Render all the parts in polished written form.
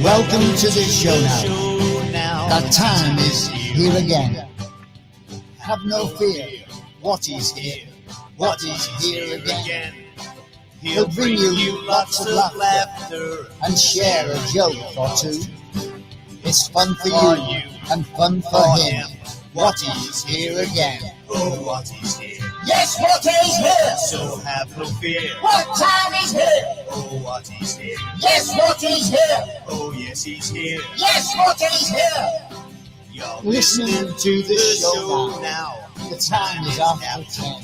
Welcome to the show now. The time is here again. Have no fear. Watty's here. Watty's here again. He'll bring you lots of laughter and share a joke or two. It's fun for you and fun for him. Watty's here again. Oh, Watty's here. Yes, Watty's here. So have no fear. What time is here? Oh, Watty's here. Yes, Watty's here. Oh, yes, he's here. Yes, Watty's here. You're Listening to the show now. The time is after 10.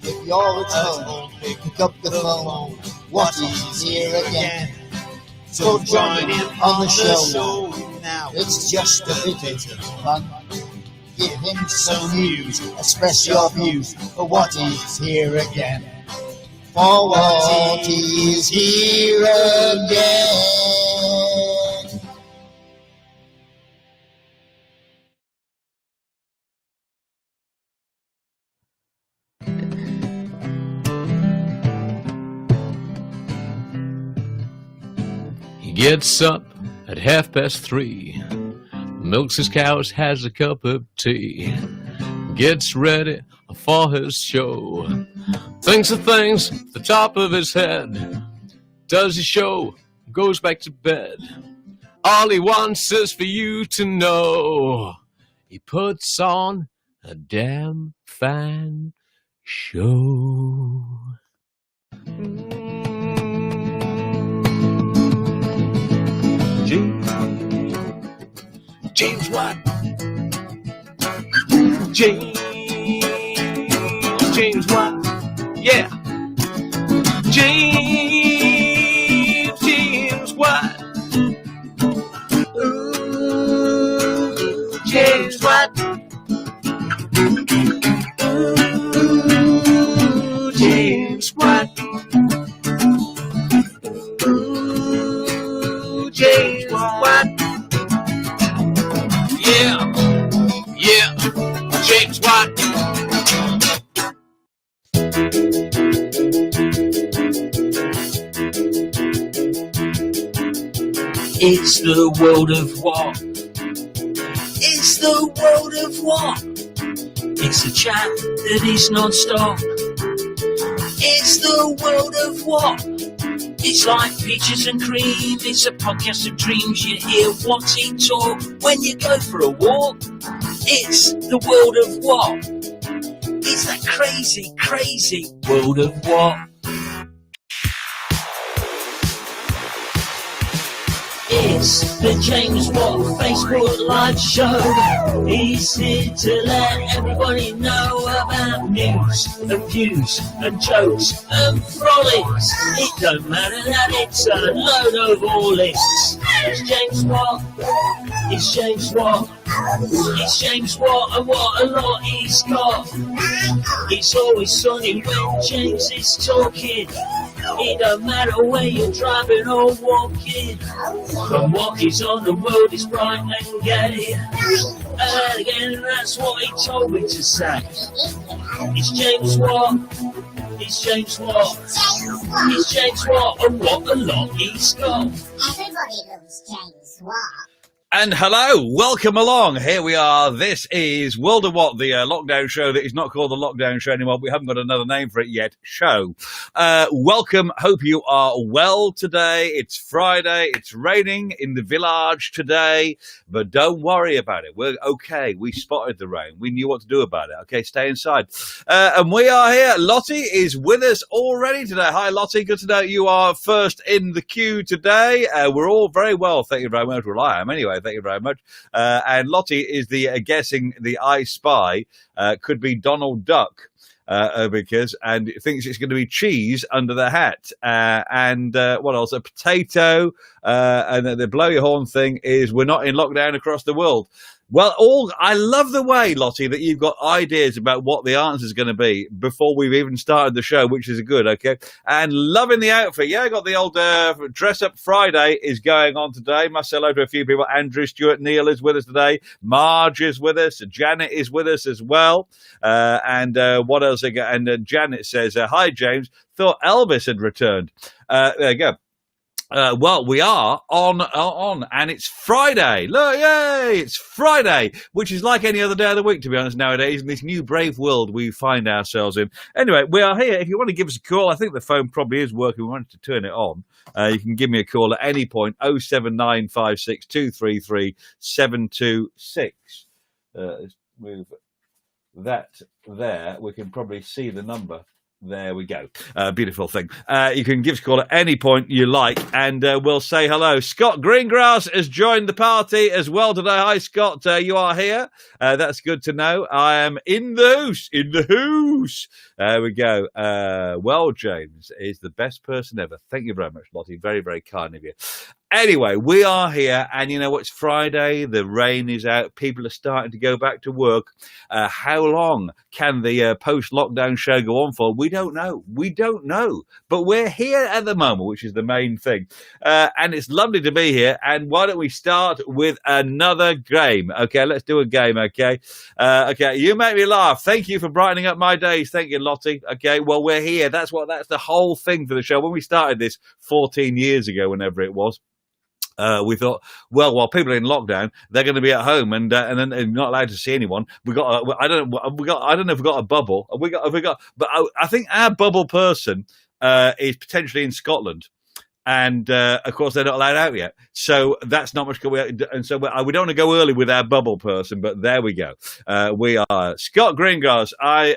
If you're at home, pick up the phone. Watty's here again. So join in on the show now. It's just a bit of fun. Give him some news, express your views, for Watty's here again. For Watty's here again. He gets up at 3:30, milks his cows, has a cup of tea, gets ready for his show, thinks of things at the top of his head, does his show, goes back to bed. All he wants is for you to know he puts on a damn fine show. James Watt. James Watt. Yeah. James Watt. Ooh, James Watt. Ooh, James Watt. Ooh, James Watt. Yeah, James Watt. It's the world of Watt. It's the world of Watt. It's a chat that is non-stop. It's the world of Watt. It's like peaches and cream. It's a podcast of dreams. You hear Watty talk when you go for a walk. It's the world of Watt. It's that crazy, crazy world of Watt. It's the James Watt Facebook Live Show. He's here to let everybody know about news and views and jokes and frolics. It don't matter that it's a load of all lists. It's James Watt. It's James Watt. It's James Watt, and what a lot he's got. It's always sunny when James is talking. It don't matter where you're driving or walking. From what is on the world is bright and gay. And again, that's what he told me to say. It's James Watt. It's James Watt. It's James Watt, and what a lot he's got. Everybody loves James Watt. And hello, welcome along. Here we are. This is World of Watt, the lockdown show that is not called the lockdown show anymore. We haven't got another name for it yet. Welcome. Hope you are well today. It's Friday. It's raining in the village today, but don't worry about it. We're okay. We spotted the rain. We knew what to do about it. Okay, stay inside. And we are here. Lottie is with us already today. Hi, Lottie. Good to know you are first in the queue today. We're all very well. Thank you very much. Well, I am anyway. Thank you very much. And Lottie is the guessing the I Spy could be Donald Duck because and thinks it's going to be cheese under the hat. And what else? A potato. And the blow your horn thing is we're not in lockdown across the world. Well, I love the way, Lottie, that you've got ideas about what the answer is going to be before we've even started the show, which is good, okay? And loving the outfit. Yeah, I got the old Dress Up Friday is going on today. Must say hello to a few people. Andrew Stewart Neal is with us today. Marge is with us. Janet is with us as well. And what else? And Janet says, hi, James. Thought Elvis had returned. There you go. Well, we are on, and it's Friday. Look, yay! It's Friday, which is like any other day of the week, to be honest, nowadays, in this new brave world we find ourselves in. Anyway, we are here. If you want to give us a call, I think the phone probably is working. We wanted to turn it on. You can give me a call at any point, 07956 233 726. Let's move that there. We can probably see the number. There we go. Beautiful thing. You can give us a call at any point you like, and we'll say hello. Scott Greengrass has joined the party as well today. Hi, Scott. You are here. That's good to know. I am in the house. In the house. There we go. Well, James is the best person ever. Thank you very much, Lottie. Very, very kind of you. Anyway, we are here, and you know what? It's Friday. The rain is out. People are starting to go back to work. How long can the post-lockdown show go on for? We don't know. We don't know. But we're here at the moment, which is the main thing. And it's lovely to be here. And why don't we start with another game? Okay, let's do a game, okay? Okay, you make me laugh. Thank you for brightening up my days. Thank you, Lottie. Okay, well, we're here. That's the whole thing for the show. When we started this 14 years ago, whenever it was, we thought, well, while people are in lockdown, they're going to be at home and then they're not allowed to see anyone. I don't know if we've got a bubble. But I think our bubble person is potentially in Scotland. And, of course, they're not allowed out yet. So that's not much. And so we don't want to go early with our bubble person, but there we go. We are Scott Greengrass.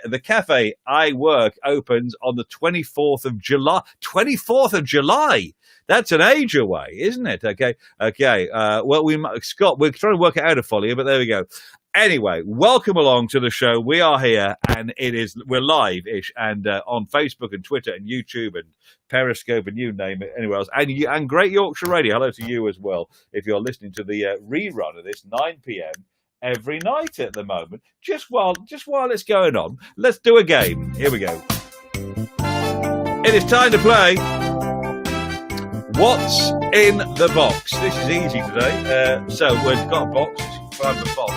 The cafe I work opens on the 24th of July. 24th of July. That's an age away, isn't it? Okay. Well, Scott, we're trying to work it out for you, but there we go. Anyway, welcome along to the show. We are here, and we're live-ish, and on Facebook and Twitter and YouTube and Periscope and you name it, anywhere else, and Great Yorkshire Radio. Hello to you as well, if you're listening to the rerun of this 9 p.m. every night at the moment. Just while it's going on, let's do a game. Here we go. It is time to play What's in the Box. This is easy today. So we've got a box. Find the box.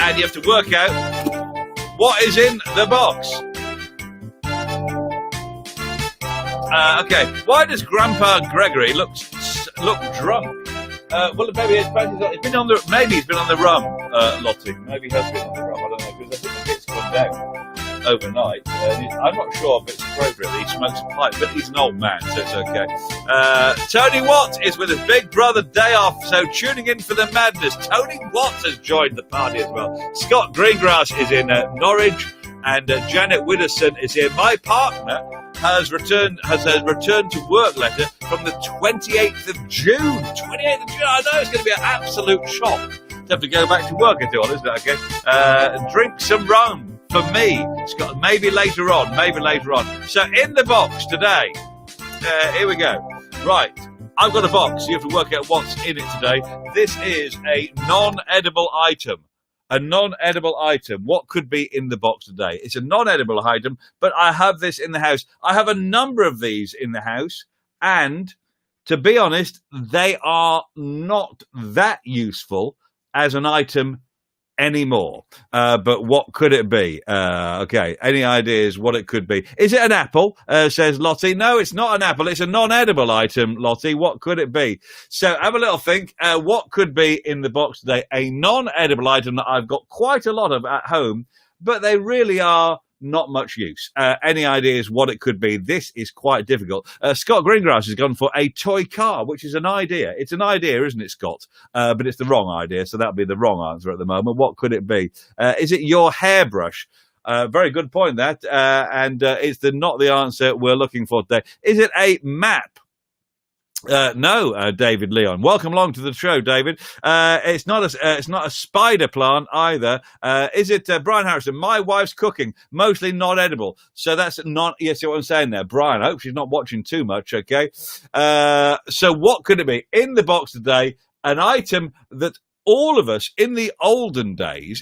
And you have to work out what is in the box. Okay. Why does Grandpa Gregory look drunk? Well, maybe he's been on the rum, Lottie. Maybe he has been on the rum. I don't know, because I think the bit's come down overnight. I'm not sure if it's appropriate that he smokes a pipe, but he's an old man, so it's okay. Tony Watt is with his big brother day off, so tuning in for the madness. Tony Watt has joined the party as well. Scott Greengrass is in Norwich, and Janet Widdowson is here. My partner has returned to work letter from the 28th of June. 28th of June. I know it's going to be an absolute shock to have to go back to work until, isn't it? Okay. Drink some rum. For me, Scott, maybe later on. So in the box today, here we go. Right, I've got a box. You have to work out what's in it today. This is a non-edible item. A non-edible item. What could be in the box today? It's a non-edible item, but I have this in the house. I have a number of these in the house, and to be honest, they are not that useful as an item anymore. But what could it be? Okay, any ideas what it could be? Is it an apple? Says Lottie. No, it's not an apple. It's a non-edible item, Lottie. What could it be? So have a little think. What could be in the box today? A non-edible item that I've got quite a lot of at home, but they really are not much use. Any ideas what it could be? This is quite difficult. Scott Greengrass has gone for a toy car, which is an idea. It's an idea, isn't it, Scott? But it's the wrong idea, so that'll be the wrong answer at the moment. What could it be? Is it your hairbrush? Very good point, that. And it's not the answer we're looking for today. Is it a map? No, David Leon. Welcome along to the show, David. It's not a spider plant either. Is it Brian Harrison? My wife's cooking, mostly not edible. So that's not. You see what I'm saying there, Brian? I hope she's not watching too much. Okay. So what could it be in the box today? An item that all of us in the olden days,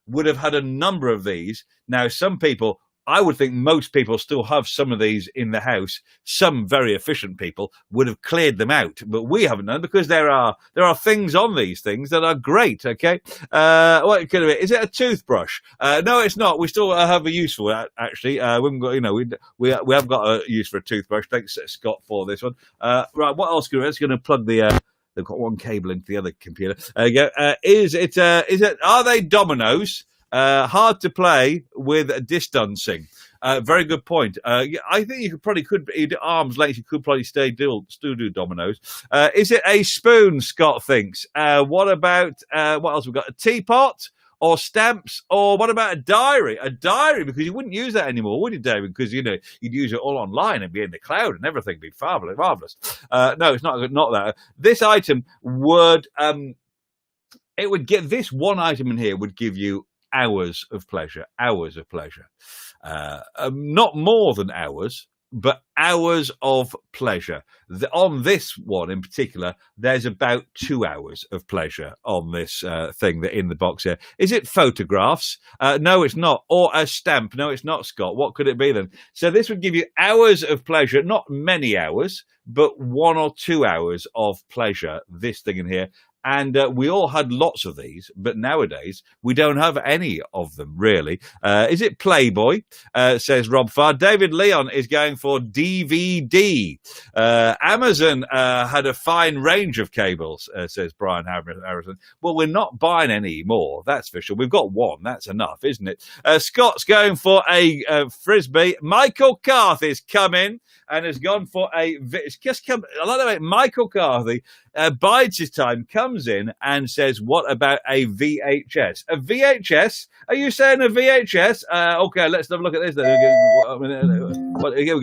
would have had a number of these. Now, some people I would think most people still have some of these in the house. Some very efficient people would have cleared them out, but we haven't done, because there are things on these things that are great. Okay, what could it be? Is it a toothbrush? No, it's not. We still have a use for it. Actually, we haven't got, we have got a use for a toothbrush. Thanks, Scott, for this one. Right, what else? Let's going to plug the. They've got one cable into the other computer. There you go. Is it? Are they dominoes? Hard to play with distancing. Very good point. I think you could arm's length. You could probably still do dominoes. Is it a spoon? Scott thinks. What about what else? We've got a teapot or stamps, or what about a diary? A diary, because you wouldn't use that anymore, would you, David? Because you'd use it all online and be in the cloud and everything. It'd be marvelous. No, it's not that. This item would it would get this one item in here would give you hours of pleasure. Not more than hours, but hours of pleasure. On this one in particular, there's about 2 hours of pleasure on this thing that in the box here. Is it photographs? No, it's not. Or a stamp? No, it's not, Scott. What could it be then? So this would give you hours of pleasure, not many hours, but 1 or 2 hours of pleasure, this thing in here. And we all had lots of these, but nowadays we don't have any of them, really. Is it Playboy? Says Rob Farr. David Leon is going for DVD. Amazon had a fine range of cables, says Brian Harrison. Well, we're not buying any more, that's for sure. We've got one. That's enough, isn't it? Scott's going for a Frisbee. Michael Carthy's come in and has gone for a... It's just come... I like that. Michael Carthy bides his time, comes in and says, what about a VHS? A VHS? Are you saying a VHS? Okay, let's have a look at this. Here we go.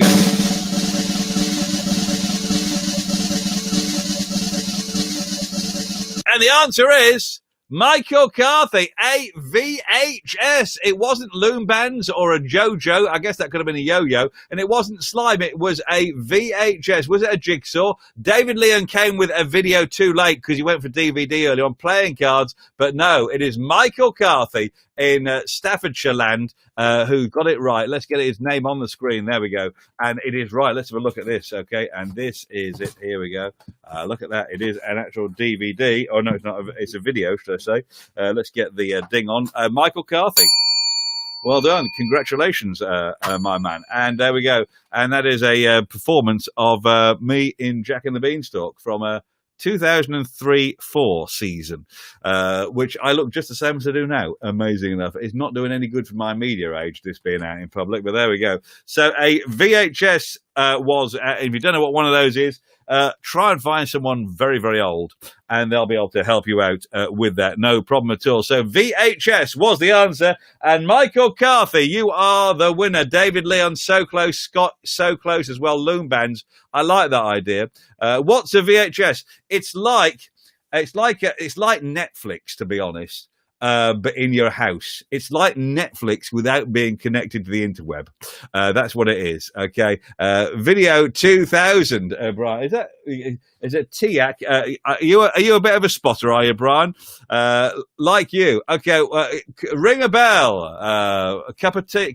And the answer is... Michael Carthy, a VHS. It wasn't Loom Bands or a JoJo. I guess that could have been a yo-yo. And it wasn't Slime. It was a VHS. Was it a jigsaw? David Leon came with a video too late because he went for DVD earlier on playing cards. But no, it is Michael Carthy in Staffordshire land who got it right. Let's get his name on the screen. There we go. And it is right. Let's have a look at this, okay? And this is it. Here we go. Look at that. It is an actual DVD. Oh, no, it's not. It's a video, should I say. Let's get the ding on. Michael Carthy. Well done. Congratulations, my man. And there we go. And that is a performance of me in Jack and the Beanstalk from 2003-04 season, which I look just the same as I do now. Amazing enough. It's not doing any good for my media age, this being out in public, but there we go. So a VHS was, if you don't know what one of those is, try and find someone very, very old, and they'll be able to help you out with that. No problem at all. So VHS was the answer, and Michael Carthy, you are the winner. David Leon, so close. Scott, so close as well. Loom Bands, I like that idea. What's a VHS? It's like Netflix, to be honest. But in your house. It's like Netflix without being connected to the interweb. That's what it is. Okay. Video 2000, Brian. Is it TIAC? Are you a bit of a spotter, are you, Brian? Like you. Okay. Ring a bell. A cup of tea.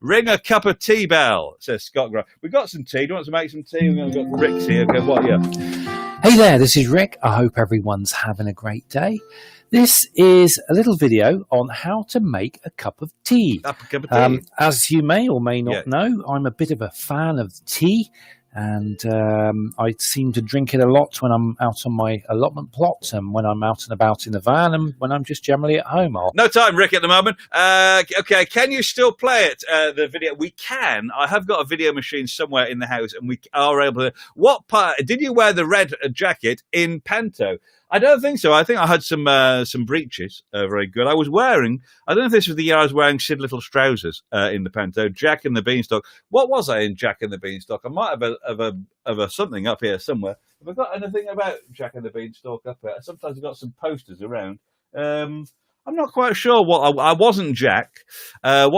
Ring a cup of tea bell, says Scott Grant. We've got some tea. Do you want to make some tea? We've got Rick's here. Okay. What? Yeah. Hey there, this is Rick. I hope everyone's having a great day. This is a little video on how to make a cup of tea. As you may or may not know, I'm a bit of a fan of tea, and I seem to drink it a lot when I'm out on my allotment plot and when I'm out and about in the van and when I'm just generally at home. No time, Rick, at the moment. Okay, can you still play it, the video? We can. I have got a video machine somewhere in the house, and we are able to... What part... Did you wear the red jacket in Panto? I don't think so. I think I had some breeches, very good. I was wearing, I don't know if this was the year I was wearing Sid Little's trousers in the Panto, Jack and the Beanstalk. What was I in Jack and the Beanstalk? I might have a something up here somewhere. Have I got anything about Jack and the Beanstalk up here? Sometimes I've got some posters around. I'm not quite sure what I wasn't Jack. I've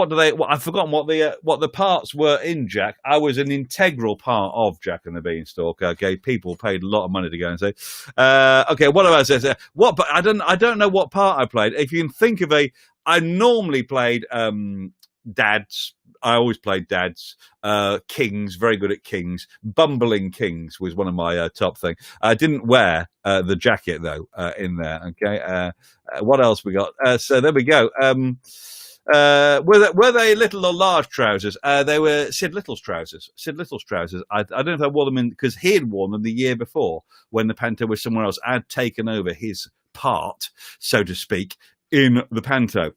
forgotten what the parts were in Jack. I was an integral part of Jack and the Beanstalk. Okay, people paid a lot of money to go and say. Okay, what about this? But I don't know what part I played. If you can think of I normally played Dad's. I always played dads. Kings, very good at kings. Bumbling kings was one of my top things. I didn't wear the jacket though in there. Okay, what else we got? So there we go. Were they little or large trousers? They were Sid Little's trousers. Sid Little's trousers. I don't know if I wore them in because he had worn them the year before when the Panto was somewhere else. I'd taken over his part, so to speak, in the Panto.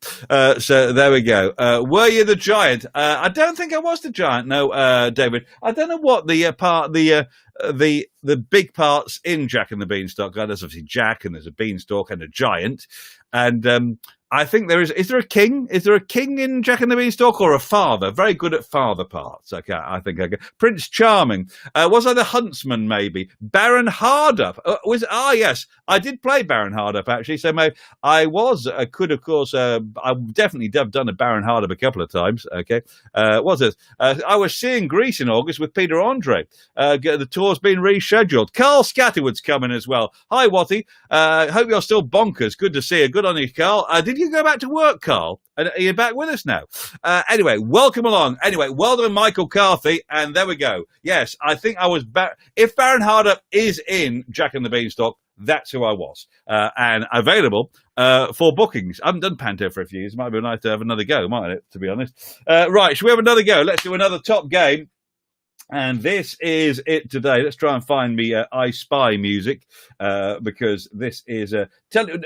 So there we go. Were you the giant? I don't think I was the giant. No, David. I don't know what the big parts in Jack and the Beanstalk are. There's obviously Jack, and there's a beanstalk and a giant, and I think there is. Is there a king? Is there a king in Jack and the Beanstalk, or a father? Very good at father parts. Okay, I think I get Prince Charming. Was I the huntsman? Maybe Baron Hardup. Yes, I did play Baron Hardup actually. So maybe I was. I could, of course. I definitely have done a Baron Hardup a couple of times. Okay, was it? I was seeing Greece in August with Peter Andre. The tour's been rescheduled. Carl Scatterwood's coming as well. Hi, Watty. Hope you're still bonkers. Good to see you. Good on you, Carl. Did you go back to work, Carl? Are you back with us now? Anyway, welcome along. Anyway, well done, Michael Carthy. And there we go. Yes, I think I was back. If Baron Hardup is in Jack and the Beanstalk, that's who I was. And available for bookings. I haven't done Panto for a few years. It might be nice to have another go, mightn't it, to be honest? Right, shall we have another go? Let's do another top game. And this is it today. Let's try and find me I Spy music because this is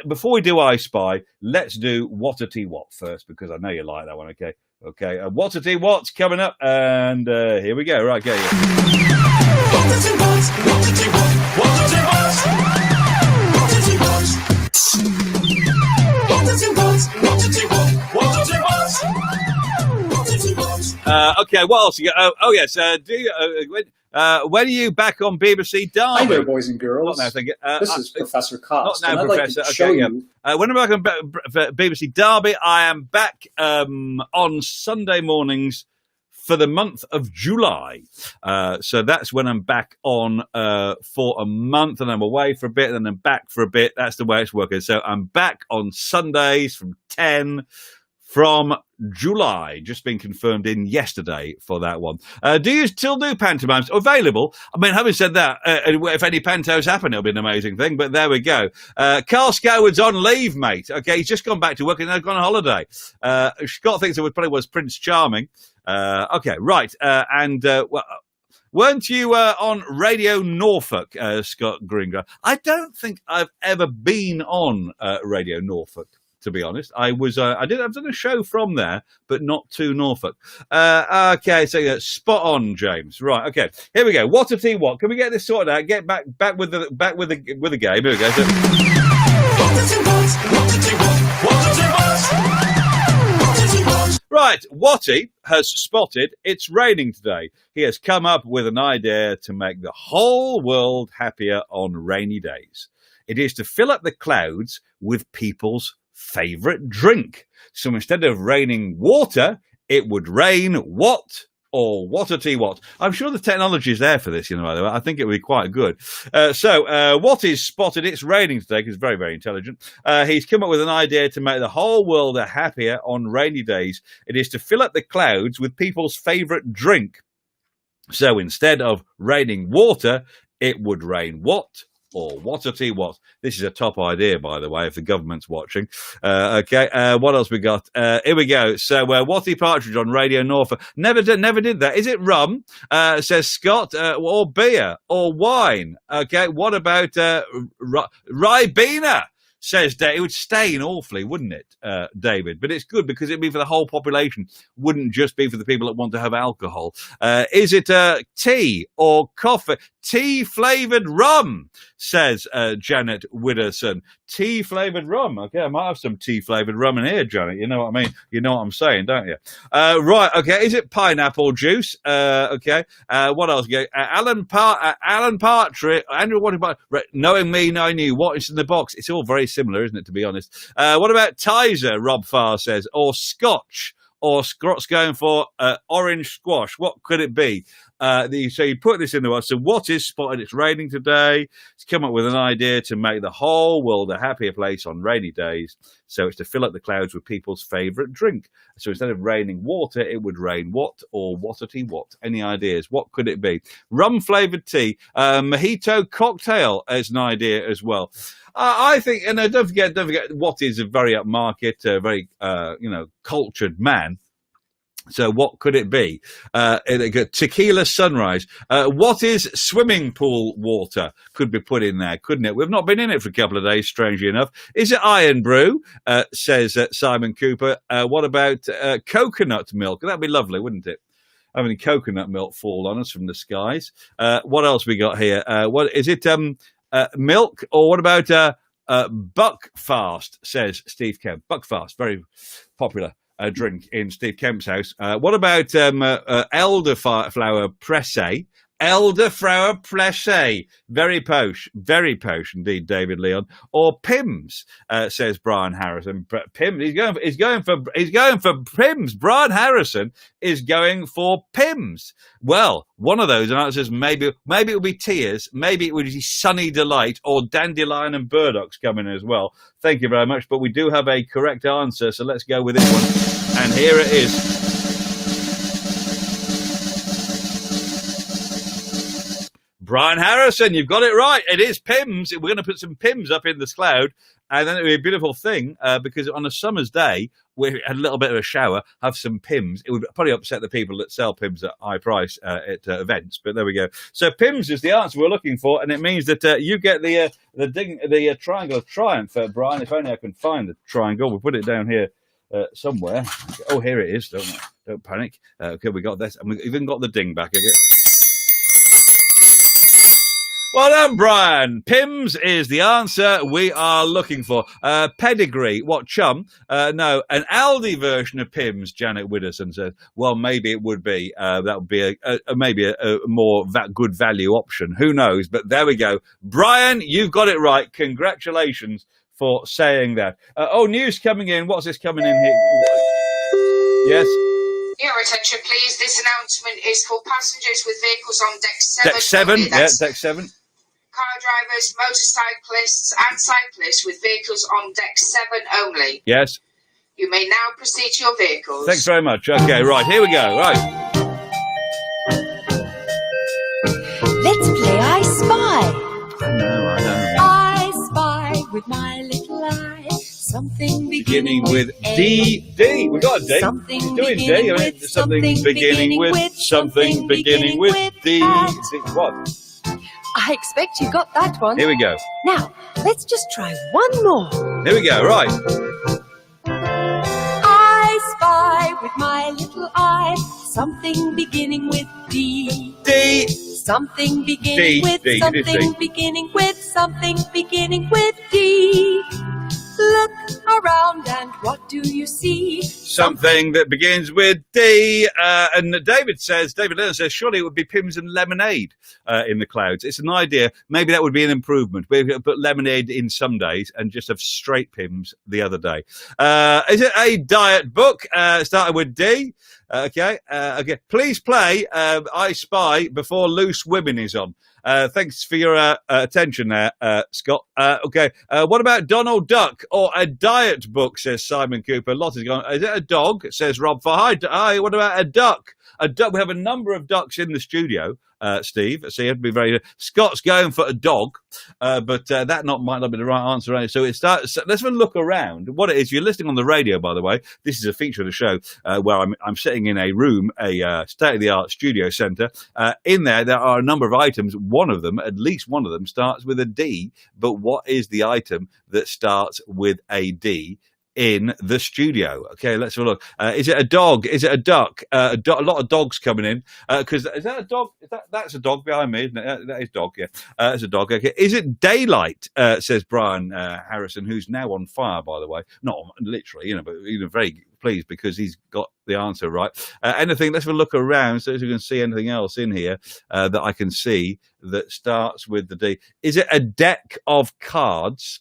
before we do I Spy, let's do Wattitty Watt first because I know you like that one. Okay, Wattitty Watt's coming up, and here we go. Right, go. Yeah. Wattitty Watt, Wattitty Watt, Wattitty Watt, Wattitty Watt, Wattitty Watt, Wattitty Watt, Wattitty Watt. Okay, what else you got? Yes. Do you, when are you back on BBC Derby? Hi there, boys and girls. This is Professor Cost. Not now, and Professor. I'd like to show you. When I'm back on BBC Derby, I am back on Sunday mornings for the month of July. So that's when I'm back on for a month, and I'm away for a bit, and then I'm back for a bit. That's the way it's working. So I'm back on Sundays from 10 from July. Just been confirmed in yesterday for that one. Do you still do pantomimes? Available. I mean, having said that, if any pantos happen, it'll be an amazing thing. But there we go. Carl Scowards on leave, mate. Okay, he's just gone back to work and they've gone on holiday. Scott thinks it probably was Prince Charming. Okay, right. Weren't you on Radio Norfolk, Scott Greengrass? I don't think I've ever been on Radio Norfolk, to be honest. I've done a show from there, but not to Norfolk. Okay, so spot on, James. Right, okay. Here we go. Wattitty Watt. Can we get this sorted out? Get back with the game. Here we go. Right, Watty has spotted it's raining today. He has come up with an idea to make the whole world happier on rainy days. It is to fill up the clouds with people's favourite drink. So instead of raining water, it would rain what? Or Wattitty Watt. I'm sure the technology is there for this, by the way. I think it would be quite good. Watty's spotted it's raining today because he's very, very intelligent. He's come up with an idea to make the whole world happier on rainy days. It is to fill up the clouds with people's favourite drink. So instead of raining water, it would rain what? Or Wattitty Watt. This is a top idea, by the way, if the government's watching. Okay, what else we got? Here we go. So, Watty Partridge on Radio Norfolk. Never did that. Is it rum? Says Scott, or beer, or wine? Okay, what about Ribena? Says Dave. It would stain awfully, wouldn't it, David? But it's good because it'd be for the whole population. Wouldn't just be for the people that want to have alcohol. Is it tea or coffee? Tea-flavoured rum, says Janet Widdowson. Tea-flavoured rum. Okay, I might have some tea-flavoured rum in here, Janet. You know what I mean? You know what I'm saying, don't you? Right, okay. Is it pineapple juice? Okay. What else? Alan Partridge. Andrew, what about knowing me, knowing you? What is in the box? It's all very similar, isn't it, to be honest? What about Tizer, Rob Farr says? Or Scotch? Or Scott's going for orange squash. What could it be? So you put this in the world. So what is spotted? It's raining today. It's come up with an idea to make the whole world a happier place on rainy days. So it's to fill up the clouds with people's favourite drink. So instead of raining water, it would rain what or Wattitty Watt? Any ideas? What could it be? Rum-flavoured tea. Mojito cocktail is an idea as well. I think, and don't forget, Watt is a very upmarket, very, cultured man. So what could it be? Tequila sunrise. What is swimming pool water? Could be put in there, couldn't it? We've not been in it for a couple of days, strangely enough. Is it iron brew? Says Simon Cooper. What about coconut milk? That'd be lovely, wouldn't it? Having coconut milk fall on us from the skies. What else we got here? What is it? Milk, or what about Buckfast? Says Steve Kemp. Buckfast, very popular drink in Steve Kemp's house. What about elderflower presse? Elderflower presse. Very posh indeed, David Leon. Or Pims, says Brian Harrison. Pims, he's going for Pims. Brian Harrison is going for Pims. Well, one of those answers, maybe it will be tears, maybe it would be sunny delight, or dandelion and burdocks coming as well. Thank you very much, but we do have a correct answer, so let's go with this one. And here it is. Brian Harrison, you've got it right. It is Pims. We're going to put some Pims up in this cloud, and then it'll be a beautiful thing because on a summer's day, we had a little bit of a shower, have some Pims. It would probably upset the people that sell Pims at high price at events, but there we go. So Pims is the answer we're looking for, and it means that you get the triangle of triumph, Brian. If only I can find the triangle. We'll put it down here. Somewhere. Oh, here it is. Don't panic. Okay, we got this. And we've even got the ding back again. Well done, Brian. Pims is the answer we are looking for. Pedigree. What, chum? No, an Aldi version of Pims, Janet Widdowson says. Well, maybe it would be. That would be maybe a more good value option. Who knows? But there we go. Brian, you've got it right. Congratulations for saying that. News coming in. What's this coming in here? Yes. Your attention, please. This announcement is for passengers with vehicles on deck 7. Deck 7, only. yeah, deck 7. Car drivers, motorcyclists and cyclists with vehicles on deck 7 only. Yes. You may now proceed to your vehicles. Thanks very much. Okay, right, here we go. Right. Let's play I Spy. No, I don't. I spy with my little eye something beginning with D. D. We got a D. Something He's doing D. beginning with Something beginning with something beginning with D. What? I expect you got that one. Here we go. Now, let's just try one more. Here we go. Right. I spy with my little eye something beginning with D. D. Something beginning with D. something beginning with something beginning with D. Look around and what do you see? Something that begins with D. And David Leonard says, surely it would be Pims and lemonade in the clouds. It's an idea. Maybe that would be an improvement. We could put lemonade in some days and just have straight Pims the other day. Is it a diet book? Starting with D. Okay. Please play I Spy before Loose Women is on. Thanks for your attention there, Scott. Okay. What about Donald Duck or a diet book, says Simon Cooper. Lottie's gone, is it a dog, says Rob. Hi, what about a duck? A duck. We have a number of ducks in the studio, Steve. So you have to be very... Scott's going for a dog, but that might not be the right answer. Right? So let's have a look around. What it is, you're listening on the radio, by the way. This is a feature of the show where I'm sitting in a room, a state-of-the-art studio centre. In there are a number of items. At least one of them starts with a D. But what is the item that starts with a D in the studio? Okay, let's have a look. Is it a dog? Is it a duck? A lot of dogs coming in. Because is that a dog? That's a dog behind me, isn't it? That is dog, yeah. It's a dog. Okay. Is it daylight? Says Brian Harrison, who's now on fire, by the way. Not literally, but very pleased because he's got the answer right. Anything? Let's have a look around so we can see anything else in here that I can see that starts with the D. Is it a deck of cards?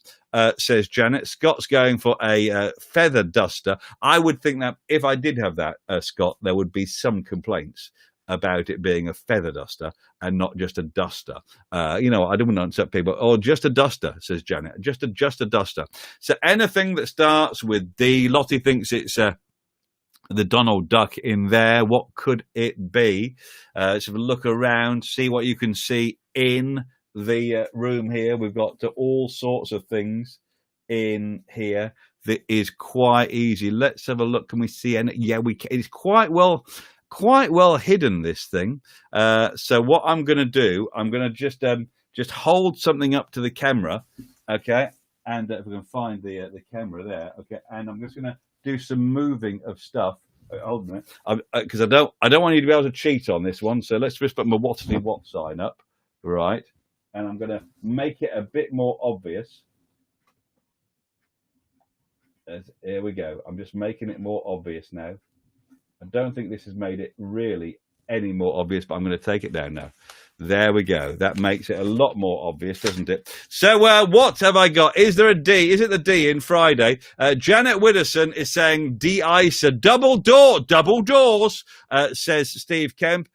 Says Janet. Scott's going for a feather duster. I would think that if I did have that, Scott, there would be some complaints about it being a feather duster and not just a duster. I don't want to upset people. Oh, just a duster, says Janet. Just a duster. So anything that starts with D, Lottie thinks it's the Donald Duck in there. What could it be? Let's have a look around, see what you can see in the room here. We've got all sorts of things in here that is quite easy. Let's have a look. Can we see any? Yeah, we can. It's quite well hidden, this thing. So what I'm going to do, I'm going to just hold something up to the camera, okay? And if we can find the camera there, okay? And I'm just going to do some moving of stuff. Hold on a minute, because I don't want you to be able to cheat on this one. So let's just put my Wattitty Watt sign up, right? And I'm going to make it a bit more obvious. Here we go. I'm just making it more obvious now. I don't think this has made it really any more obvious, but I'm going to take it down now. There we go. That makes it a lot more obvious, doesn't it? So what have I got? Is there a D? Is it the D in Friday? Janet Widdowson is saying de-icer. Double doors, says Steve Kemp.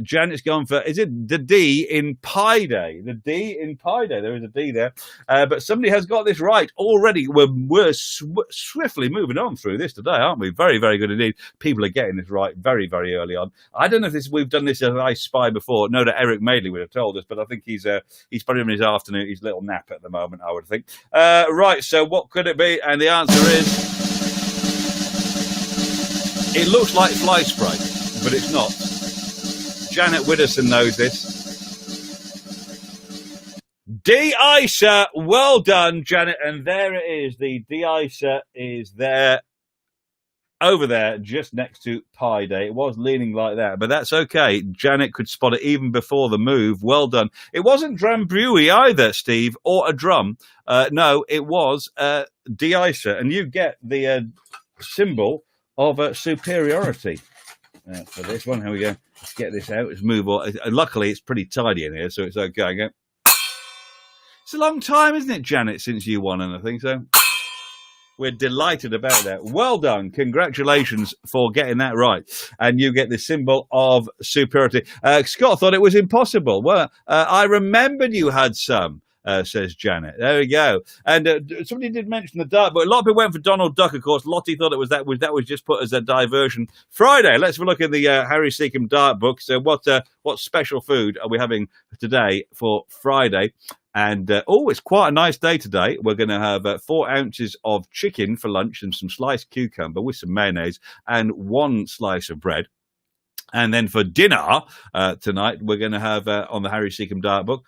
Janet's gone for, is it the D in Pi Day? The D in Pi Day. There is a D there. But somebody has got this right already. We're swiftly moving on through this today, aren't we? Very, very good indeed. People are getting this right very, very early on. I don't know if we've done this as I Spy before. No, that Eric Madeley would have told us, but I think he's probably in his afternoon, his little nap at the moment, I would think. Right, so what could it be? And the answer is, it looks like fly spray, but it's not. Janet Widdowson knows this. De-icer, well done, Janet. And there it is. The de-icer is there, over there, just next to Pi Day. It was leaning like that, but that's okay. Janet could spot it even before the move. Well done. It wasn't Drambuie either, Steve, or a drum. No, it was de-icer. And you get the symbol of superiority. For this one, here we go. Let's get this out. Let's move on. Luckily, it's pretty tidy in here, so it's okay. It's a long time, isn't it, Janet, since you won anything? So we're delighted about that. Well done. Congratulations for getting that right. And you get the symbol of superiority. Scott thought it was impossible. Well, I remembered you had some. Says Janet. There we go. And somebody did mention the dart, but a lot of people went for Donald Duck, of course. Lottie thought that was just put as a diversion. Friday, let's have a look at the Harry Seacombe dart book. So what special food are we having today for Friday? And, it's quite a nice day today. We're going to have 4 ounces of chicken for lunch and some sliced cucumber with some mayonnaise and 1 slice of bread. And then for dinner tonight, we're going to have, on the Harry Seacombe dart book,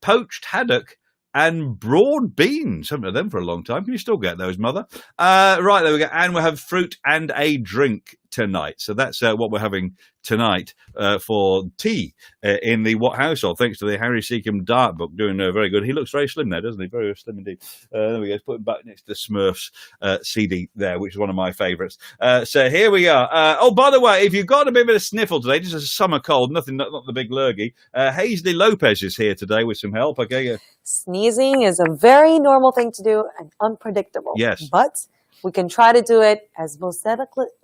poached haddock and broad beans. Haven't had them for a long time. Can you still get those, Mother? Right, there we go. And we'll have fruit and a drink tonight. So that's what we're having tonight for tea in the Watt household, thanks to the Harry Seacombe dart book. Doing very good. He looks very slim there, doesn't he? Very slim indeed. There we go. Let's put him back next to the Smurfs CD there, which is one of my favourites. So here we are. By the way, if you've got a bit of a sniffle today, just a summer cold, not the big lurgy, Hazley Lopez is here today with some help. Okay. Sneezing is a very normal thing to do and unpredictable. Yes. But we can try to do it as most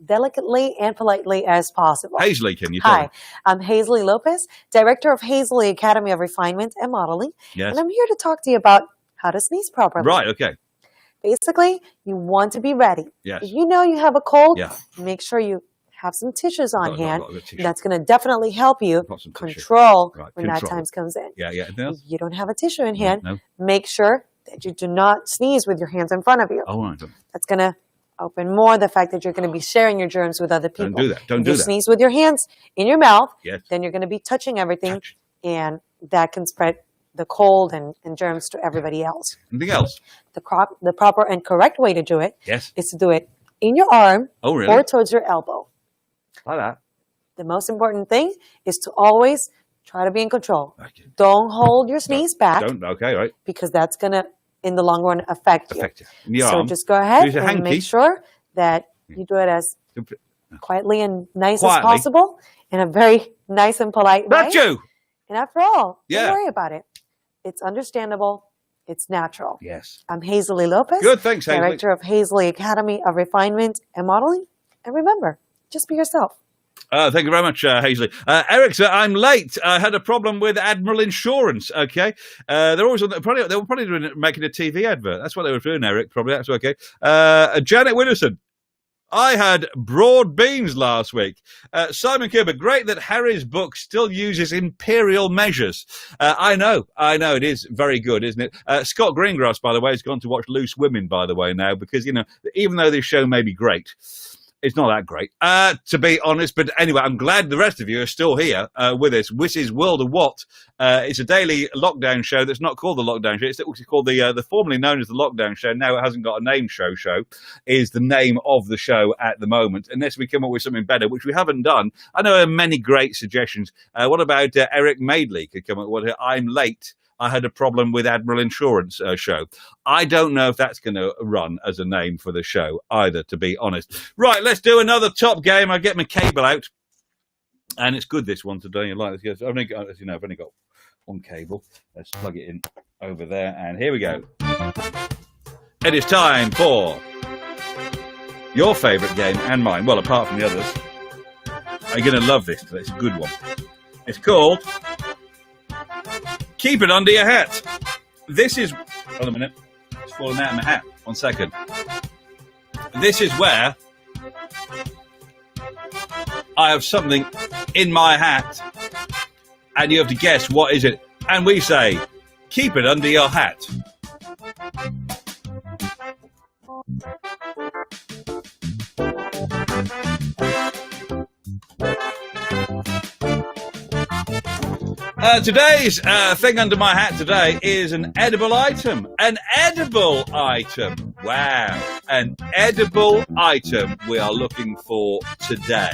delicately and politely as possible. Hazley, can you tell me? Hi, I'm Hazley Lopez, Director of Hazley Academy of Refinement and Modeling. Yes. And I'm here to talk to you about how to sneeze properly. Right, okay. Basically, you want to be ready. Yes. If you know you have a cold, yeah, make sure you have some tissues on hand. Tissue. That's going to definitely help you control when that time comes in. Yeah. If you don't have a tissue in hand, no. make sure that you do not sneeze with your hands in front of you. Oh, right. That's going to open more the fact that you're going to be sharing your germs with other people. Don't do that. Don't do that. If you sneeze with your hands in your mouth, yes, then you're going to be touching everything, and that can spread the cold and germs to everybody else. Anything else? The proper and correct way to do it is to do it in your arm or towards your elbow. Like that. The most important thing is to always try to be in control. Okay. Don't hold your sneeze back. Okay, right. Because that's going to, in the long run, affect you. So arm. just go ahead and make sure that you do it as quietly and nice as possible in a very nice and polite way. Not you! And after all, don't worry about it. It's understandable. It's natural. Yes. I'm Hazley Lopez. Good, thanks, Hazley. Director of Hazley Academy of Refinement and Modeling. And remember, just be yourself. Thank you very much, Hazley. Eric, sir, I'm late. I had a problem with Admiral Insurance. Okay, they're always on. They were probably making a TV advert. That's what they were doing, Eric. Probably that's okay. Janet Widdowson. I had broad beans last week. Simon Cooper, great that Harry's book still uses imperial measures. I know, it is very good, isn't it? Scott Greengrass, by the way, has gone to watch Loose Women, by the way, now, because, even though this show may be great, it's not that great, to be honest. But anyway, I'm glad the rest of you are still here with us. This is World of Watt. It's a daily lockdown show that's not called the Lockdown Show. It's called the formerly known as the Lockdown Show. Now it hasn't got a name. Show is the name of the show at the moment, unless we come up with something better, which we haven't done. I know there are many great suggestions. What about Eric Madeley could come up with I'm late. I had a problem with Admiral Insurance show. I don't know if that's going to run as a name for the show either, to be honest. Right, let's do another top game. I get my cable out. And it's good, this one today. Like this. I've only got one cable. Let's plug it in over there. And here we go. It is time for your favourite game and mine. Well, apart from the others. You're going to love this. It's a good one. It's called... Keep it under your hat. This is... Hold on a minute. It's falling out of my hat. 1 second. This is where I have something in my hat and you have to guess what is it. And we say, keep it under your hat. Today's thing under my hat today is an edible item. An edible item. Wow. An edible item we are looking for today.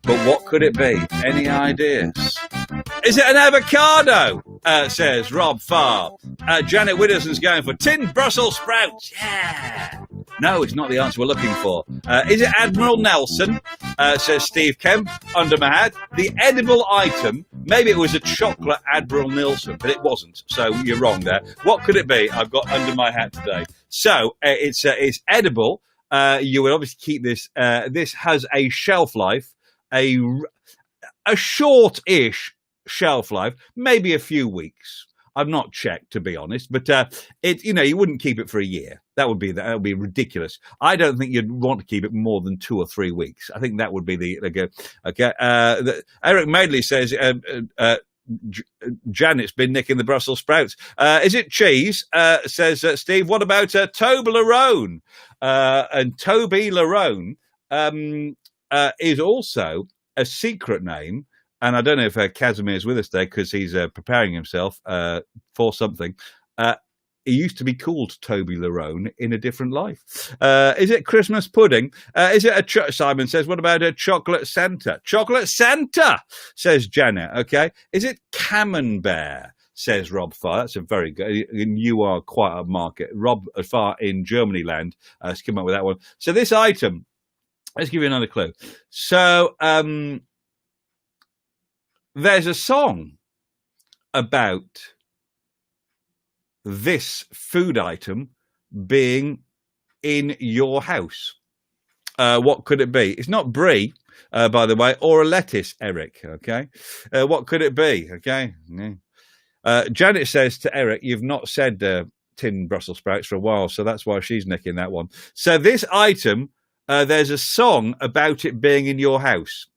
But what could it be? Any ideas? Is it an avocado? Says Rob Farr. Janet Widdowson's going for tinned Brussels sprouts. Yeah. No, it's not the answer we're looking for. Is it Admiral Nelson? Says Steve Kemp, under my hat. The edible item, maybe it was a chocolate Admiral Nelson, but it wasn't. So you're wrong there. What could it be I've got under my hat today? So it's edible. You would obviously keep this. This has a shelf life, a short-ish shelf life, maybe a few weeks. I've not checked, to be honest, but you wouldn't keep it for a year. That would be ridiculous. I don't think you'd want to keep it more than 2 or 3 weeks. I think that would be okay. Eric Madeley says Janet's been nicking the Brussels sprouts. Is it cheese? Says Steve. What about Toblerone? And Toby Larone is also a secret name. And I don't know if Casimir's with us today because he's preparing himself for something. He used to be called Toby Larone in a different life. Is it Christmas pudding? Is it Simon says, what about a chocolate Santa? Chocolate Santa, says Janet. Okay. Is it Camembert? Says Rob Farr. That's a very good. And you are quite a market. Rob Farr in Germany land has come up with that one. So this item, let's give you another clue. So, there's a song about this food item being in your house. What could it be? It's not brie, by the way, or a lettuce, Eric, okay? What could it be, okay? Janet says to Eric, you've not said tin Brussels sprouts for a while, so that's why she's nicking that one. So this item, there's a song about it being in your house.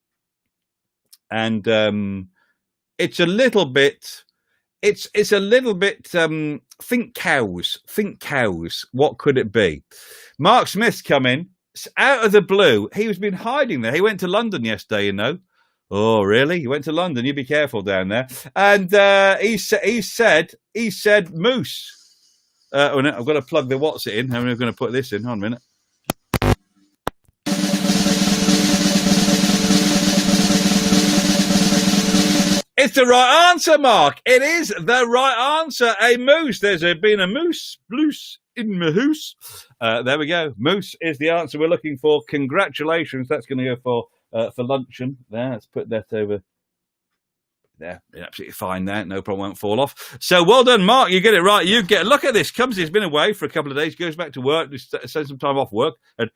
And it's a little bit, think cows. What could it be? Mark Smith's come in, out of the blue. He's been hiding there. He went to London yesterday, you know. Oh, really? You went to London? You be careful down there. And he said moose. Oh, no, I've got to plug the what's it in. I'm going to put this in. Hold on a minute. It's the right answer, Mark. It is the right answer. A moose. There's been a moose in my house. There we go. Moose is the answer we're looking for. Congratulations. That's going to go for luncheon. There, let's put that over there. Absolutely fine there. No problem. Won't fall off. So well done, Mark. You get it right. Look at this. He's been away for a couple of days. Goes back to work. Just spends some time off work. And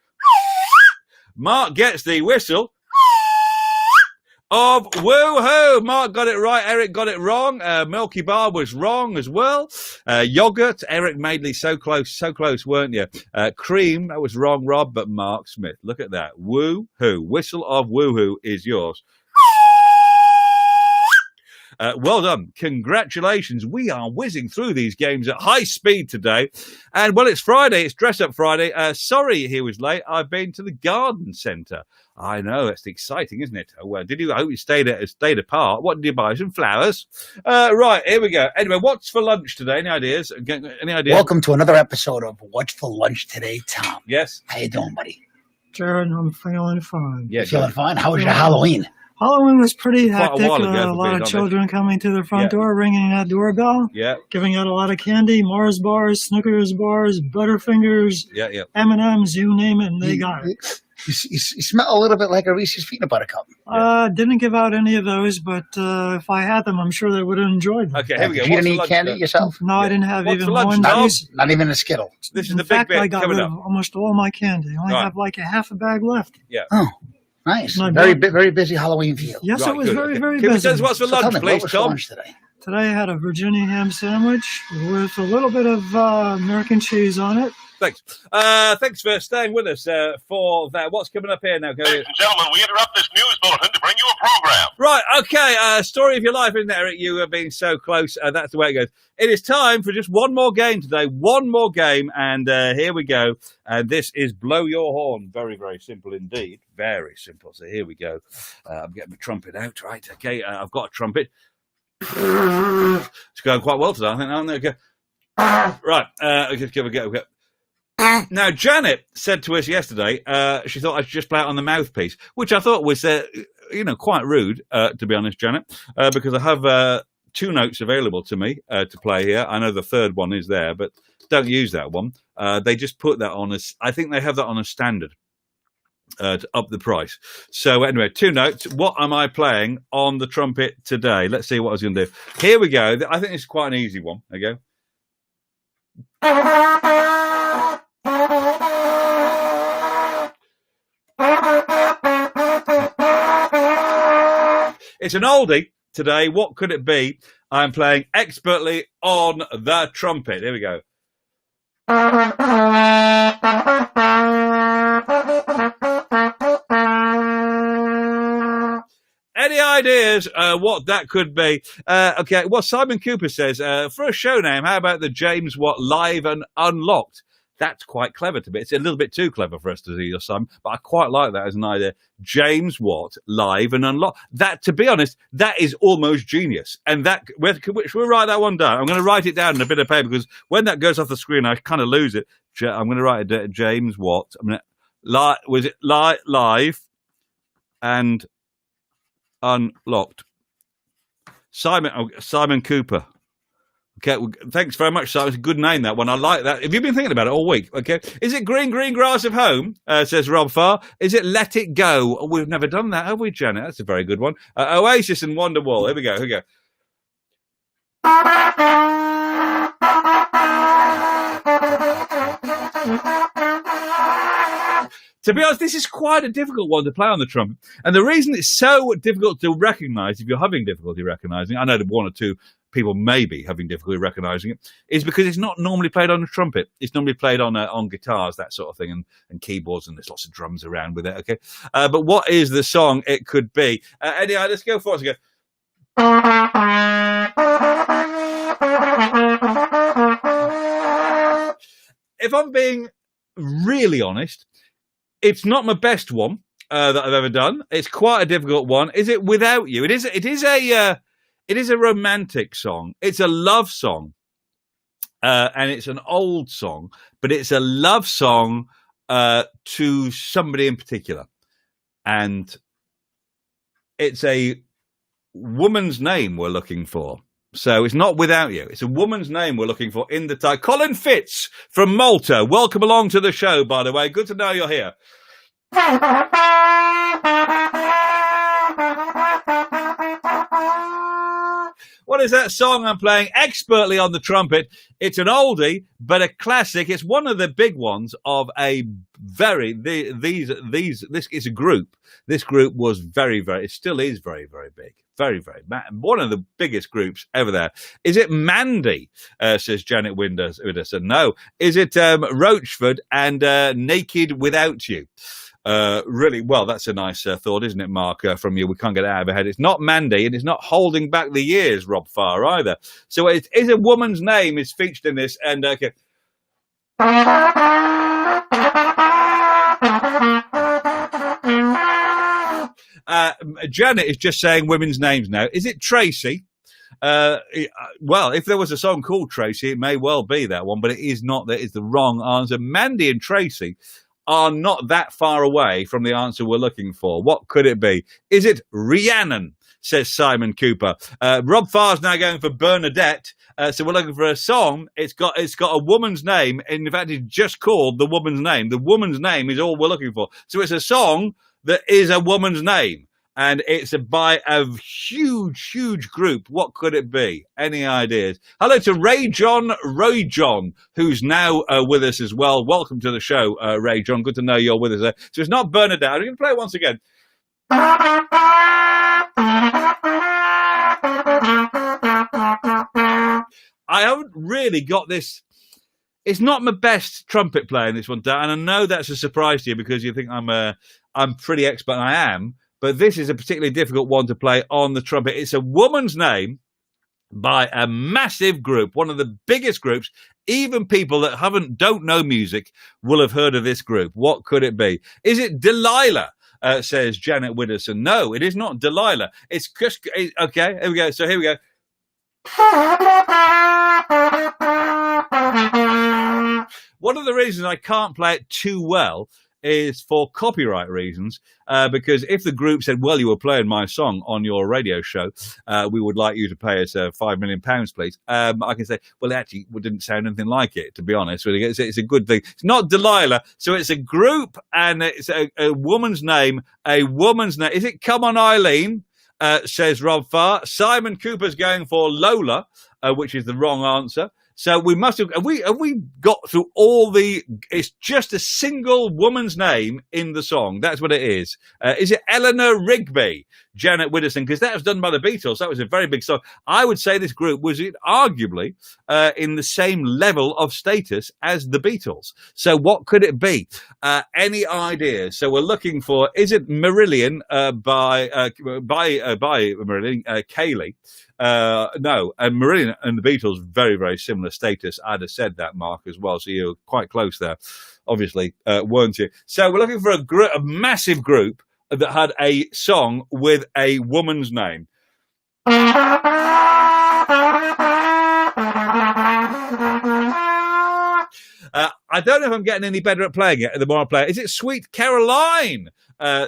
Mark gets the whistle. of Woohoo. Mark got it right. Eric got it wrong. Milky Bar was wrong as well. Yogurt. Eric Madeley, so close, weren't you? Cream, that was wrong, Rob, but Mark Smith. Look at that. Woohoo. Whistle of Woohoo is yours. Well done. Congratulations. We are whizzing through these games at high speed today. And, well, it's Friday. It's Dress Up Friday. Sorry he was late. I've been to the garden centre. I know. It's exciting, isn't it? Oh, well, I hope you stayed apart. What did you buy? Some flowers? Right, here we go. Anyway, what's for lunch today? Any ideas? Any ideas? Welcome to another episode of What's for Lunch Today, Tom. Yes. How you doing, buddy? Jared, I'm feeling fine. Yeah, feeling fine? How was your Halloween? Halloween was pretty hectic. a while ago, a lot of children honest. coming to the front door, ringing that doorbell, giving out a lot of candy, Mars bars, Snickers bars, Butterfingers, M&Ms, you name it, and they got it. You smell a little bit like a Reese's peanut butter cup. Didn't give out any of those, but if I had them, I'm sure they would have enjoyed them. Okay, here we go. Did you eat any candy yourself? No, I didn't have What's even for lunch, one Tom? piece. Not even a Skittle. This is In the fact, big bit I got coming rid up. of almost all my candy. I only Right. have like a half a bag left. Yeah. Oh, nice. My Very busy Halloween for you. Yes, Right, it was good, very, okay. very Give us busy. what's for So lunch, tell me, please, what was for Tom? lunch today? Today I had a Virginia ham sandwich with a little bit of American cheese on it. Thanks. Thanks for staying with us for that. What's coming up here now? Ladies and gentlemen, we interrupt this news bulletin to bring you a program. Right, okay. Story of your life, isn't it, Eric? You have been so close. That's the way it goes. It is time for just one more game today. One more game, and here we go. And this is Blow Your Horn. Very, very simple indeed. Very simple. So here we go. I'm getting my trumpet out, right? Okay, I've got a trumpet. It's going quite well today, I think. Okay. Right, okay, here we go. Now, Janet said to us yesterday, she thought I should just play it on the mouthpiece, which I thought was, quite rude, to be honest, Janet, because I have 2 notes available to me to play here. I know the third one is there, but don't use that one. They just put that on as, I think they have that on a standard to up the price. So anyway, 2 notes. What am I playing on the trumpet today? Let's see what I was going to do. Here we go. I think it's quite an easy one. There you go. It's an oldie today. What could it be? I'm playing expertly on the trumpet. Here we go. Any ideas what that could be? Okay, well, Simon Cooper says, for a show name, how about the James Watt Live and Unlocked? That's quite clever to me. It's a little bit too clever for us to do, your son, but I quite like that as an idea. James Watt Live and Unlocked. That, to be honest, that is almost genius. And that, should we write that one down? I'm going to write it down in a bit of paper because when that goes off the screen, I kind of lose it. I'm going to write it, James Watt. Was it live and Unlocked? Simon Cooper. Okay, well, thanks very much, Simon. It's a good name, that one. I like that. Have you been thinking about it all week? Okay. Is it Green Grass of Home, says Rob Farr? Is it Let It Go? Oh, we've never done that, have we, Janet? That's a very good one. Oasis and Wonderwall. Here we go. To be honest, this is quite a difficult one to play on the trumpet. And the reason it's so difficult to recognise, if you're having difficulty recognising, I know that 1 or 2 people may be having difficulty recognising it, is because it's not normally played on a trumpet. It's normally played on guitars, that sort of thing, and keyboards, and there's lots of drums around with it, okay? But what is the song it could be? Eddie, let's go for it. Let's go. If I'm being really honest, it's not my best one that I've ever done. It's quite a difficult one. Is it Without You? It is a romantic song. It's a love song, and it's an old song, but it's a love song to somebody in particular, and it's a woman's name we're looking for. So it's not Without You. It's a woman's name we're looking for in the title. Colin Fitz from Malta. Welcome along to the show, by the way. Good to know you're here. What is that song I'm playing expertly on the trumpet? It's an oldie, but a classic. It's one of the big ones of a this is a group. This group was very, it still is very, very big. Very, one of the biggest groups ever there. Is it Mandy, says Janet Winderson? No. Is it Roachford and Naked Without You? Really, well, that's a nice thought, isn't it, Mark, from you? We can't get it out of our head. It's not Mandy, and it's not Holding Back the Years, Rob Farr, either. So it is a woman's name is featured in this, and okay. Janet is just saying women's names now. Is it Tracy? Well, if there was a song called Tracy, it may well be that one, but it is not. That is the wrong answer. Mandy and Tracy are not that far away from the answer we're looking for. What could it be? Is it Rhiannon, says Simon Cooper. Rob Farr's now going for Bernadette. So we're looking for a song. It's got a woman's name. And in fact, it's just called The Woman's Name. The woman's name is all we're looking for. So it's a song that is a woman's name. And it's by a huge group. What could it be? Any ideas? Hello to Roy John, who's now with us as well. Welcome to the show, Ray John. Good to know you're with us. So it's not Bernadette. I'm going to play it once again. I haven't really got this. It's not my best trumpet playing, this one, Dan, and I know that's a surprise to you because you think I'm pretty expert, and I am. But this is a particularly difficult one to play on the trumpet. It's a woman's name by a massive group, one of the biggest groups. Even people that don't know music will have heard of this group. What could it be? Is it Delilah? Says Janet Widdowson. No, it is not Delilah. It's just okay. Here we go. So here we go. One of the reasons I can't play it too well is for copyright reasons, because if the group said, well, you were playing my song on your radio show, we would like you to pay us £5 million, please. I can say, well, actually, it didn't sound anything like it, to be honest. It's a good thing. It's not Delilah, so it's a group, and it's a woman's name, Is it Come On Eileen, says Rob Farr. Simon Cooper's going for Lola, which is the wrong answer. So we must have we got through all the. It's just a single woman's name in the song. That's what it is. Is it Eleanor Rigby, Janet Widdowson? Because that was done by the Beatles. That was a very big song. I would say this group was arguably in the same level of status as the Beatles. So what could it be? Any ideas? So we're looking for. Is it Marillion by Marillion Kayleigh? No, and Marillion and the Beatles, very, very similar status. I'd have said that, Mark, as well. So you're quite close there, obviously, weren't you? So we're looking for a massive group that had a song with a woman's name. I don't know if I'm getting any better at playing it the more I play it. Is it Sweet Caroline?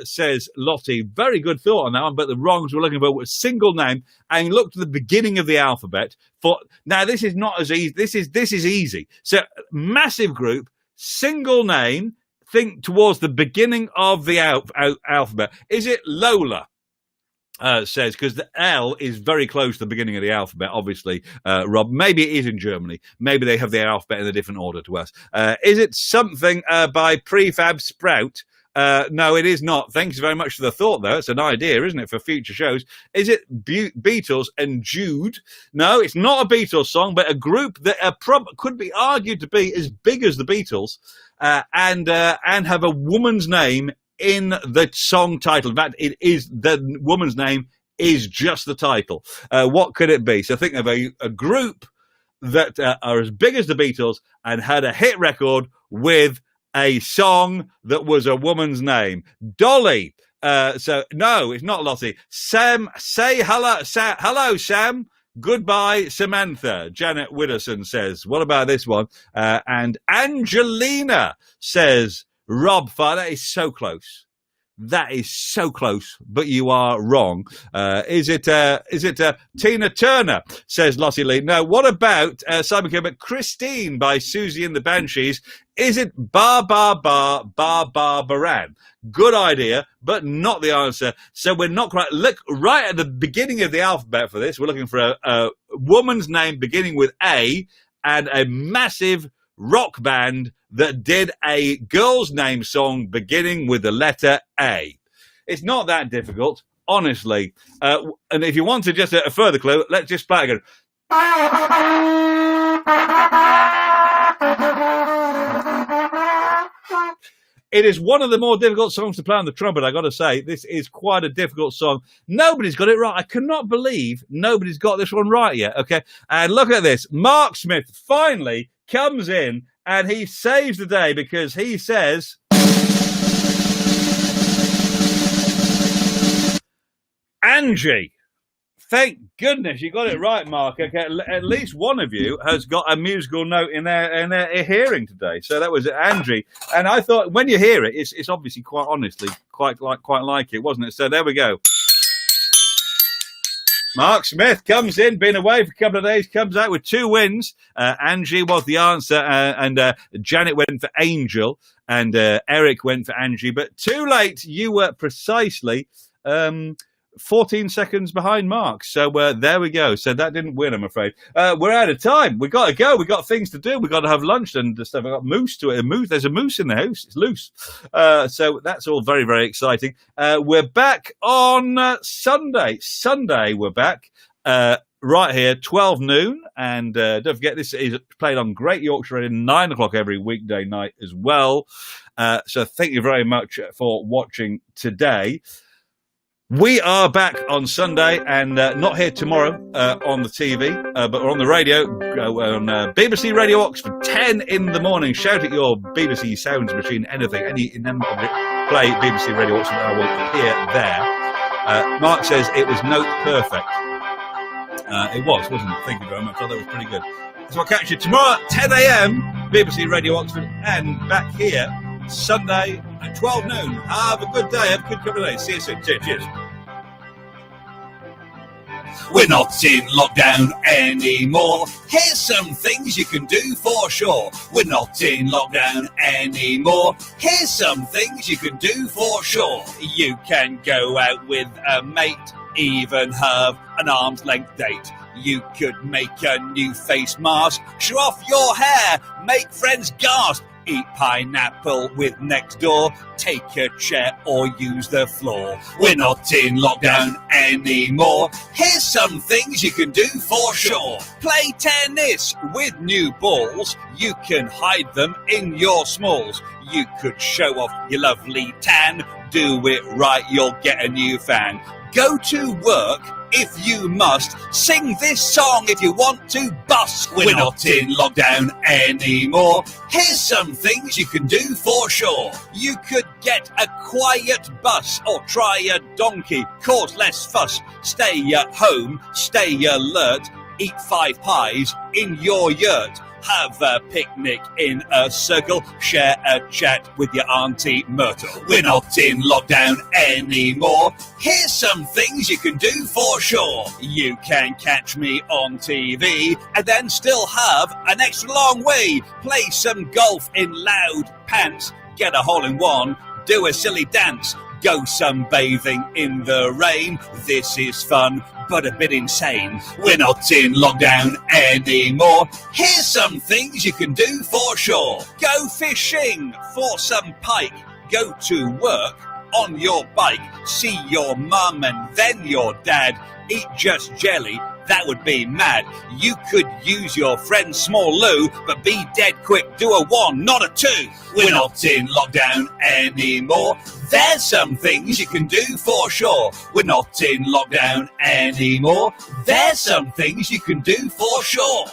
Says Lottie. Very good thought on that one, but the wrongs we're looking for was a single name, and look to the beginning of the alphabet. Now this is not as easy. This is easy. So massive group, single name. Think towards the beginning of the alphabet. Is it Lola? Says, because the L is very close to the beginning of the alphabet, obviously, Rob. Maybe it is in Germany. Maybe they have the alphabet in a different order to us. Is it something by Prefab Sprout? No, it is not. Thanks very much for the thought, though. It's an idea, isn't it, for future shows? Is it Beatles and Jude? No, it's not a Beatles song, but a group that could be argued to be as big as the Beatles and have a woman's name in the song title. In fact, it is the woman's name is just the title. What could it be? So think of a group that are as big as the Beatles and had a hit record with a song that was a woman's name. Dolly. So no, it's not Lottie. Sam, say hello. Hello, Sam. Goodbye, Samantha. Janet Widdowson says. What about this one? And Angelina says Rob Farr. That is so close. That is so close, but you are wrong. Is it Tina Turner, says Lottie Lee. No, what about Simon Kermit, Christine by Susie and the Banshees? Is it Bar Bar Bar Bar Bar Baran? Good idea, but not the answer. So we're not quite. Look right at the beginning of the alphabet for this. We're looking for a woman's name beginning with A and a massive rock band that did a girl's name song beginning with the letter A. It's not that difficult, honestly. And if you want to just a further clue, let's just play it again. It is one of the more difficult songs to play on the trumpet, I got to say. This is quite a difficult song. Nobody's got it right. I cannot believe nobody's got this one right yet, okay? And look at this. Mark Smith finally comes in and he saves the day because he says... Angie. Thank goodness you got it right, Mark. Okay, at least one of you has got a musical note in their hearing today. So that was Angie, and I thought when you hear it, it's obviously quite honestly quite like it, wasn't it? So there we go. Mark Smith comes in, been away for a couple of days, comes out with 2 wins. Angie was the answer, and Janet went for Angel, and Eric went for Angie. But too late, you were precisely 14 seconds behind Mark. So there we go. So that didn't win, I'm afraid. We're out of time. We got to go. We got things to do. We got to have lunch and stuff. I got moose to it. There's a moose in the house. It's loose. So that's all very, very exciting. We're back on Sunday. Sunday we're back right here, 12 noon. And don't forget, this is played on Great Yorkshire Radio, 9 o'clock every weekday night as well. So thank you very much for watching today. We are back on Sunday and not here tomorrow on the TV, but we're on the radio on BBC Radio Oxford, 10 in the morning. Shout at your BBC sounds machine, anything, any play BBC Radio Oxford, I will appear there. Mark says it was note perfect. It was, wasn't it? Thank you very much. I thought that was pretty good. So I'll catch you tomorrow at 10 a.m. BBC Radio Oxford and back here Sunday at 12 noon. Have a good day. Have a good couple of days. See you soon. Cheers. We're not in lockdown anymore. Here's some things you can do for sure. We're not in lockdown anymore. Here's some things you can do for sure. You can go out with a mate, even have an arm's length date. You could make a new face mask, show off your hair, make friends gasp. Eat pineapple with next door, take a chair or use the floor. We're not in lockdown anymore. Here's some things you can do for sure. Play tennis with new balls. You can hide them in your smalls. You could show off your lovely tan. Do it right, you'll get a new fan. Go to work if you must. Sing this song if you want to bust. We're not in lockdown anymore. Here's some things you can do for sure. You could get a quiet bus or try a donkey. Cause less fuss. Stay at home, stay alert. Eat 5 pies in your yurt. Have a picnic in a circle. Share a chat with your Auntie Myrtle. We're not in lockdown anymore. Here's some things you can do for sure. You can catch me on TV and then still have an extra long way. Play some golf in loud pants. Get a hole-in-one. Do a silly dance. Go sunbathing in the rain. This is fun, but a bit insane. We're not in lockdown anymore. Here's some things you can do for sure. Go fishing for some pike. Go to work on your bike. See your mum and then your dad. Eat just jelly. That would be mad. You could use your friend's small loo, but be dead quick. Do a 1, not a 2. We're not in lockdown anymore. There's some things you can do for sure. We're not in lockdown anymore. There's some things you can do for sure.